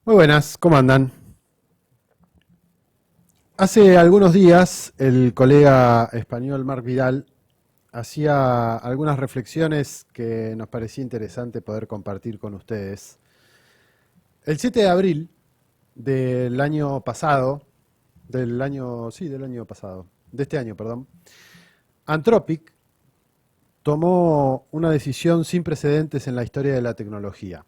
Muy buenas, ¿cómo andan? Hace algunos días el colega español Marc Vidal hacía algunas reflexiones que nos parecía interesante poder compartir con ustedes. El 7 de abril del año pasado, de este año, perdón, Anthropic tomó una decisión sin precedentes en la historia de la tecnología.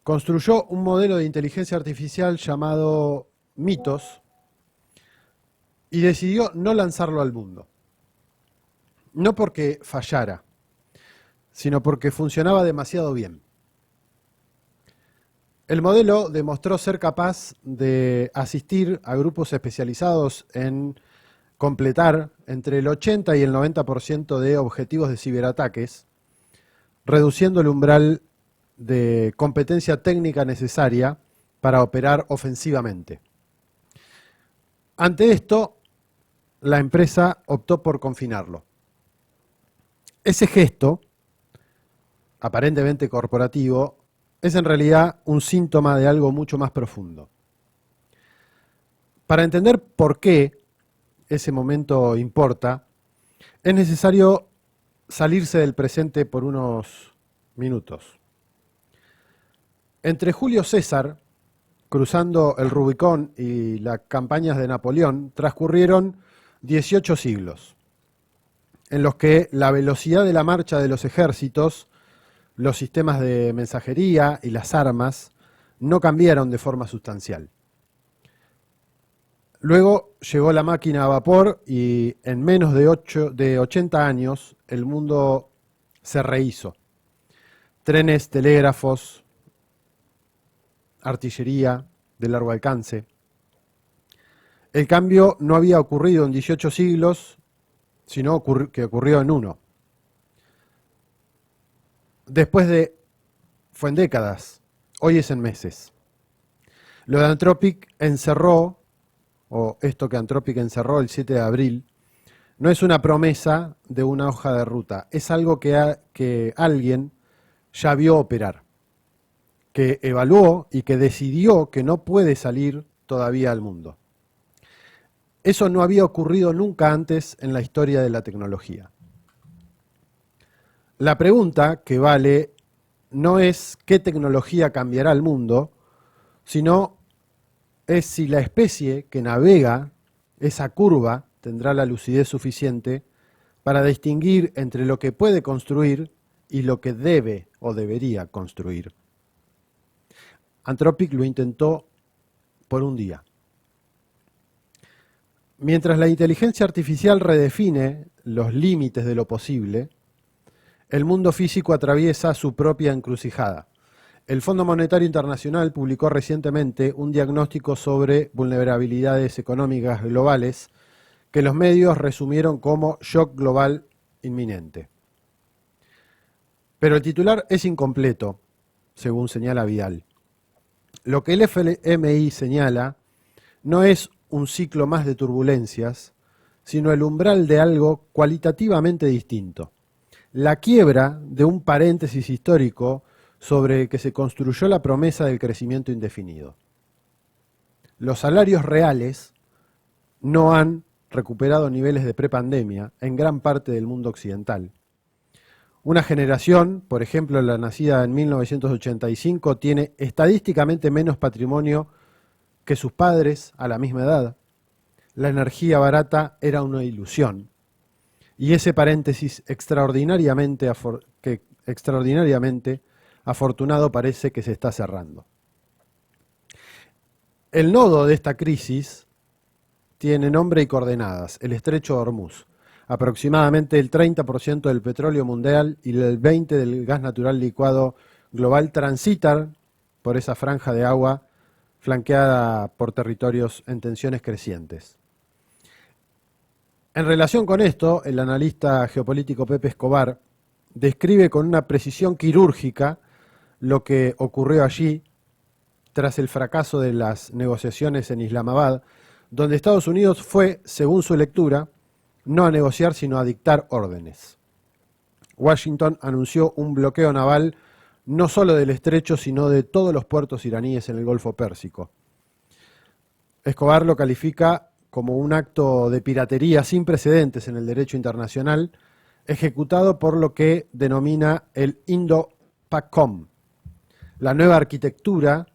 Construyó un modelo de inteligencia artificial llamado Mythos, y decidió no lanzarlo al mundo. No porque fallara, sino porque funcionaba demasiado bien. El modelo demostró ser capaz de asistir a grupos especializados en completar entre el 80 y el 90% de objetivos de ciberataques, reduciendo el umbral de competencia técnica necesaria para operar ofensivamente. Ante esto, la empresa optó por confinarlo. Ese gesto, aparentemente corporativo, es en realidad un síntoma de algo mucho más profundo. Para entender por qué ese momento importa, es necesario salirse del presente por unos minutos. Entre Julio César, cruzando el Rubicón, y las campañas de Napoleón, transcurrieron 18 siglos, en los que la velocidad de la marcha de los ejércitos, los sistemas de mensajería y las armas no cambiaron de forma sustancial. Luego llegó la máquina a vapor y en menos de 80 años el mundo se rehizo. Trenes, telégrafos, artillería de largo alcance. El cambio no había ocurrido en 18 siglos, sino que ocurrió en uno. Fue en décadas, hoy es en meses. Lo de Anthropic encerró, o esto que Anthropic encerró el 7 de abril, no es una promesa de una hoja de ruta, es algo que alguien ya vio operar, que evaluó y que decidió que no puede salir todavía al mundo. Eso no había ocurrido nunca antes en la historia de la tecnología. La pregunta que vale no es qué tecnología cambiará el mundo, sino es si la especie que navega esa curva tendrá la lucidez suficiente para distinguir entre lo que puede construir y lo que debe o debería construir. Anthropic lo intentó por un día. Mientras la inteligencia artificial redefine los límites de lo posible, el mundo físico atraviesa su propia encrucijada. El Fondo Monetario Internacional publicó recientemente un diagnóstico sobre vulnerabilidades económicas globales que los medios resumieron como shock global inminente. Pero el titular es incompleto, según señala Vidal. Lo que el FMI señala no es un ciclo más de turbulencias, sino el umbral de algo cualitativamente distinto. La quiebra de un paréntesis histórico sobre el que se construyó la promesa del crecimiento indefinido. Los salarios reales no han recuperado niveles de prepandemia en gran parte del mundo occidental. Una generación, por ejemplo la nacida en 1985, tiene estadísticamente menos patrimonio que sus padres a la misma edad. La energía barata era una ilusión. Y ese paréntesis extraordinariamente afortunado parece que se está cerrando. El nodo de esta crisis tiene nombre y coordenadas, el estrecho de Hormuz. Aproximadamente el 30% del petróleo mundial y el 20% del gas natural licuado global transitan por esa franja de agua flanqueada por territorios en tensiones crecientes. En relación con esto, el analista geopolítico Pepe Escobar describe con una precisión quirúrgica lo que ocurrió allí tras el fracaso de las negociaciones en Islamabad, donde Estados Unidos fue, según su lectura, no a negociar sino a dictar órdenes. Washington anunció un bloqueo naval no solo del estrecho, sino de todos los puertos iraníes en el Golfo Pérsico. Escobar lo califica como un acto de piratería sin precedentes en el derecho internacional, ejecutado por lo que denomina el Indo-PACOM, la nueva arquitectura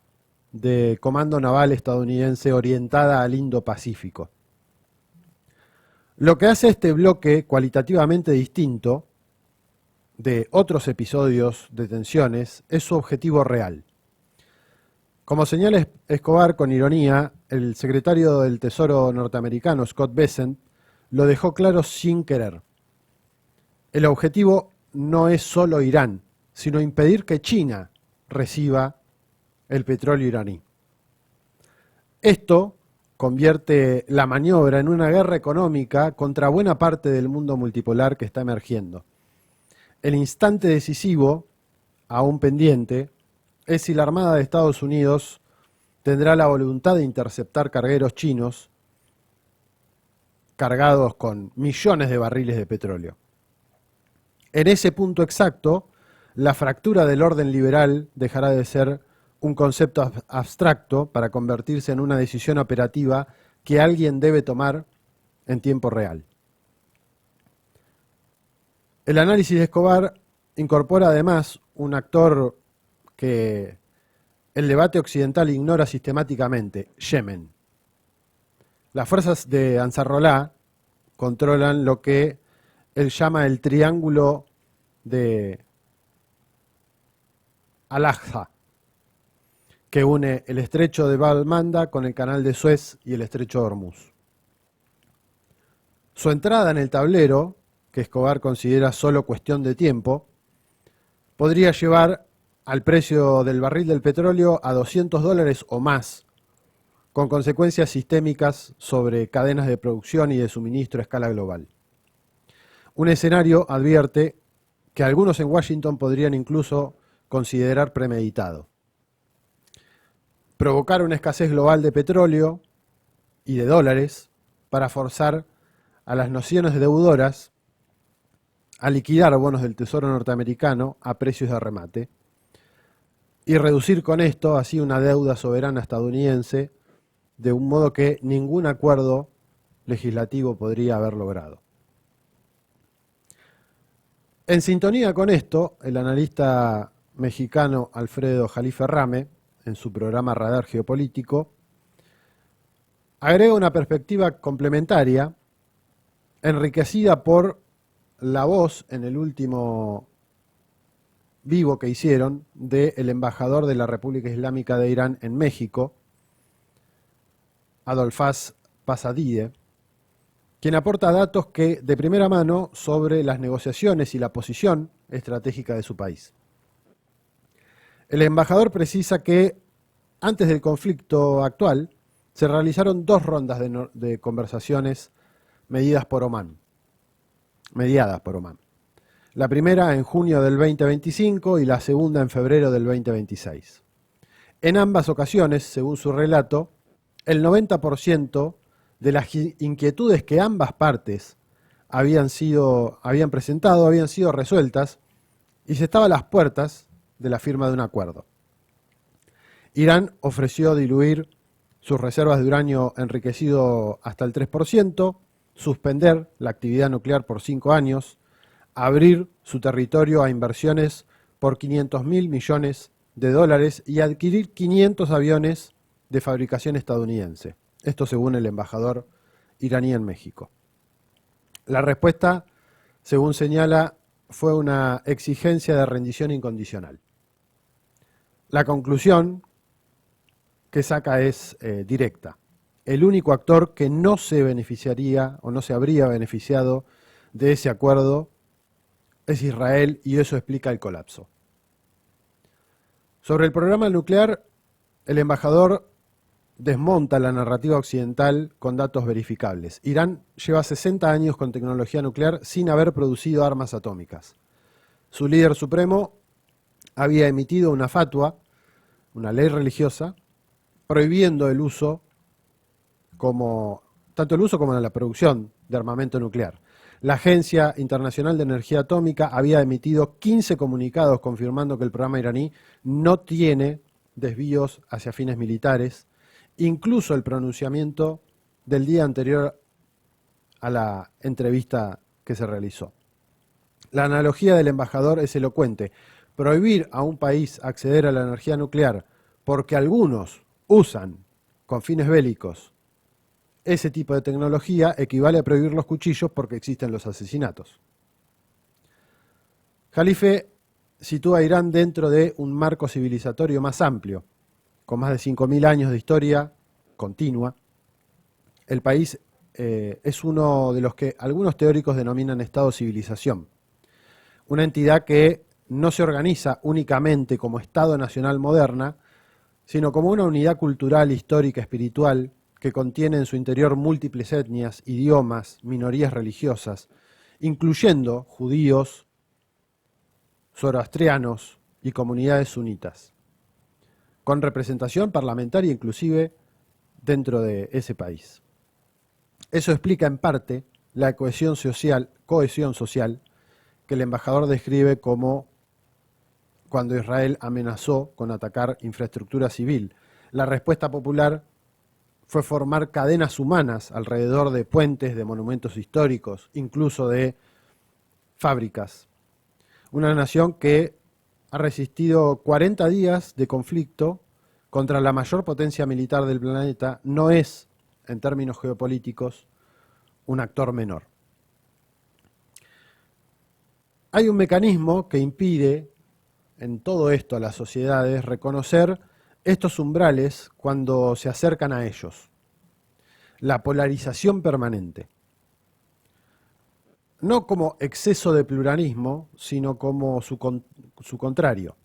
de comando naval estadounidense orientada al Indo-Pacífico. Lo que hace este bloque cualitativamente distinto de otros episodios de tensiones es su objetivo real. Como señala Escobar con ironía, el secretario del Tesoro norteamericano, Scott Bessent, lo dejó claro sin querer. El objetivo no es solo Irán, sino impedir que China reciba el petróleo iraní. Esto convierte la maniobra en una guerra económica contra buena parte del mundo multipolar que está emergiendo. El instante decisivo, aún pendiente, es si la Armada de Estados Unidos tendrá la voluntad de interceptar cargueros chinos cargados con millones de barriles de petróleo. En ese punto exacto, la fractura del orden liberal dejará de ser un concepto abstracto para convertirse en una decisión operativa que alguien debe tomar en tiempo real. El análisis de Escobar incorpora además un actor que el debate occidental ignora sistemáticamente: Yemen. Las fuerzas de Ansarrollah controlan lo que él llama el triángulo de Al-Aqsa, que une el estrecho de Bab el-Manda con el canal de Suez y el estrecho de Hormuz. Su entrada en el tablero, que Escobar considera solo cuestión de tiempo, podría llevar al precio del barril del petróleo a $200 o más, con consecuencias sistémicas sobre cadenas de producción y de suministro a escala global. Un escenario, advierte, que algunos en Washington podrían incluso considerar premeditado. Provocar una escasez global de petróleo y de dólares para forzar a las naciones deudoras a liquidar bonos del Tesoro norteamericano a precios de remate y reducir con esto así una deuda soberana estadounidense de un modo que ningún acuerdo legislativo podría haber logrado. En sintonía con esto, el analista mexicano Alfredo Jalife Rame, en su programa Radar Geopolítico, agrega una perspectiva complementaria enriquecida por la voz en el último vivo que hicieron del embajador de la República Islámica de Irán en México, Adolfas Pasadide, quien aporta datos que de primera mano sobre las negociaciones y la posición estratégica de su país. El embajador precisa que antes del conflicto actual se realizaron 2 rondas de conversaciones mediadas por Omán. La primera en junio del 2025 y la segunda en febrero del 2026. En ambas ocasiones, según su relato, el 90% de las inquietudes que ambas partes habían presentado habían sido resueltas y se estaba a las puertas de la firma de un acuerdo. Irán ofreció diluir sus reservas de uranio enriquecido hasta el 3%, suspender la actividad nuclear por 5 años, abrir su territorio a inversiones por $500.000 millones y adquirir 500 aviones de fabricación estadounidense. Esto según el embajador iraní en México. La respuesta, según señala, fue una exigencia de rendición incondicional. La conclusión que saca es directa. El único actor que no se beneficiaría o no se habría beneficiado de ese acuerdo es Israel, y eso explica el colapso. Sobre el programa nuclear, el embajador desmonta la narrativa occidental con datos verificables. Irán lleva 60 años con tecnología nuclear sin haber producido armas atómicas. Su líder supremo había emitido una fatwa, una ley religiosa, prohibiendo el uso tanto el uso como la producción de armamento nuclear. La Agencia Internacional de Energía Atómica había emitido 15 comunicados confirmando que el programa iraní no tiene desvíos hacia fines militares, incluso el pronunciamiento del día anterior a la entrevista que se realizó. La analogía del embajador es elocuente. Prohibir a un país acceder a la energía nuclear porque algunos usan con fines bélicos ese tipo de tecnología equivale a prohibir los cuchillos porque existen los asesinatos. Jalife sitúa a Irán dentro de un marco civilizatorio más amplio, con más de 5.000 años de historia continua. El país es uno de los que algunos teóricos denominan Estado-civilización, una entidad que no se organiza únicamente como Estado nacional moderna, sino como una unidad cultural, histórica, espiritual, que contiene en su interior múltiples etnias, idiomas, minorías religiosas, incluyendo judíos, zoroastrianos y comunidades sunitas, con representación parlamentaria inclusive dentro de ese país. Eso explica en parte la cohesión social que el embajador describe como cuando Israel amenazó con atacar infraestructura civil. La respuesta popular fue formar cadenas humanas alrededor de puentes, de monumentos históricos, incluso de fábricas. Una nación que ha resistido 40 días de conflicto contra la mayor potencia militar del planeta no es, en términos geopolíticos, un actor menor. Hay un mecanismo que impide en todo esto a las sociedades reconocer estos umbrales cuando se acercan a ellos. La polarización permanente. No como exceso de pluralismo, sino como su contrario.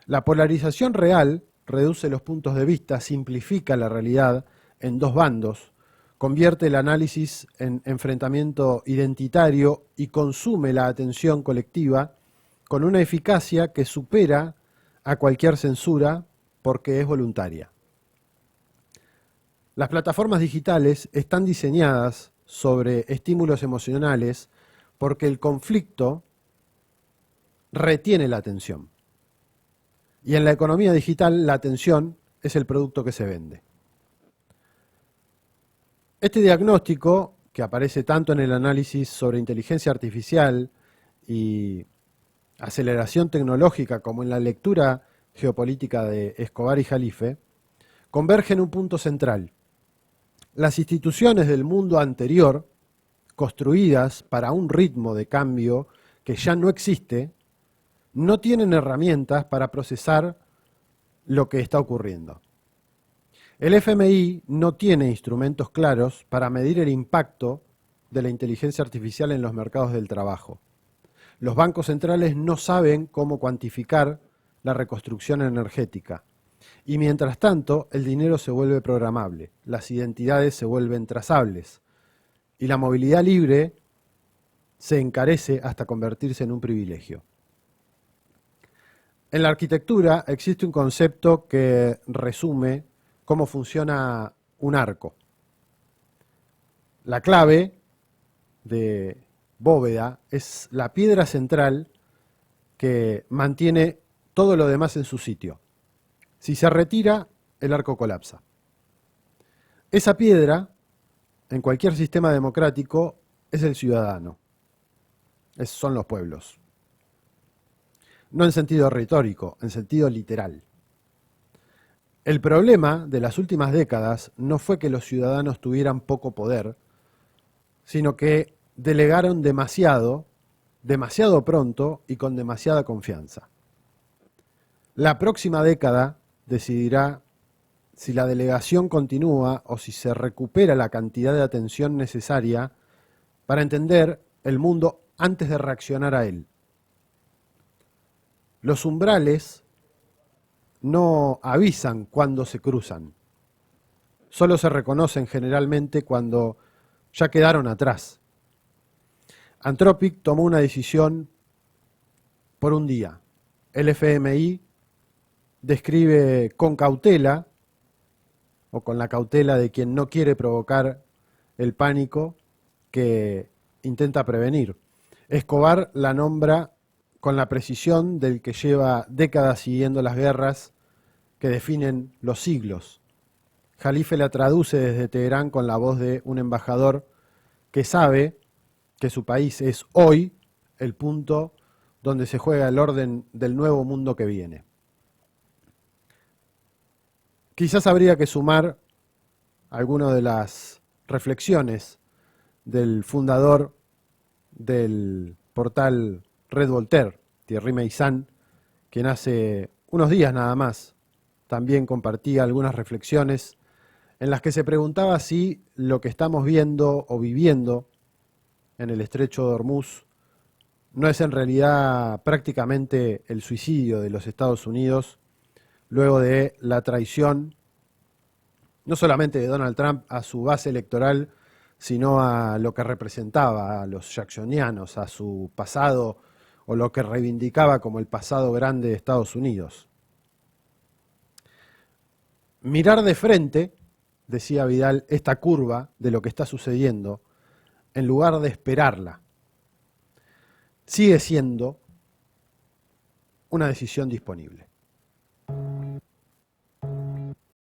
La polarización real reduce los puntos de vista, simplifica la realidad en dos bandos, convierte el análisis en enfrentamiento identitario y consume la atención colectiva con una eficacia que supera a cualquier censura porque es voluntaria. Las plataformas digitales están diseñadas sobre estímulos emocionales porque el conflicto retiene la atención. Y en la economía digital la atención es el producto que se vende. Este diagnóstico, que aparece tanto en el análisis sobre inteligencia artificial y aceleración tecnológica como en la lectura geopolítica de Escobar y Jalife, converge en un punto central. Las instituciones del mundo anterior, construidas para un ritmo de cambio que ya no existe, no tienen herramientas para procesar lo que está ocurriendo. El FMI no tiene instrumentos claros para medir el impacto de la inteligencia artificial en los mercados del trabajo. Los bancos centrales no saben cómo cuantificar la reconstrucción energética. Y mientras tanto, el dinero se vuelve programable, las identidades se vuelven trazables y la movilidad libre se encarece hasta convertirse en un privilegio. En la arquitectura existe un concepto que resume cómo funciona un arco. La clave de bóveda es la piedra central que mantiene todo lo demás en su sitio. Si se retira, el arco colapsa. Esa piedra, en cualquier sistema democrático, es el ciudadano. Son los pueblos. No en sentido retórico, en sentido literal. El problema de las últimas décadas no fue que los ciudadanos tuvieran poco poder, sino que delegaron demasiado pronto y con demasiada confianza. La próxima década decidirá si la delegación continúa o si se recupera la cantidad de atención necesaria para entender el mundo antes de reaccionar a él. Los umbrales no avisan cuando se cruzan, solo se reconocen generalmente cuando ya quedaron atrás. Anthropic tomó una decisión por un día. El FMI describe con cautela, o con la cautela de quien no quiere provocar el pánico, que intenta prevenir. Escobar la nombra con la precisión del que lleva décadas siguiendo las guerras que definen los siglos. Jalife la traduce desde Teherán con la voz de un embajador que sabe que su país es hoy el punto donde se juega el orden del nuevo mundo que viene. Quizás habría que sumar algunas de las reflexiones del fundador del portal Red Voltaire, Thierry Meyssan, quien hace unos días nada más también compartía algunas reflexiones en las que se preguntaba si lo que estamos viendo o viviendo en el estrecho de Hormuz no es en realidad prácticamente el suicidio de los Estados Unidos luego de la traición no solamente de Donald Trump a su base electoral, sino a lo que representaba, a los jacksonianos, a su pasado o lo que reivindicaba como el pasado grande de Estados Unidos. Mirar de frente, decía Vidal, esta curva de lo que está sucediendo, en lugar de esperarla, sigue siendo una decisión disponible.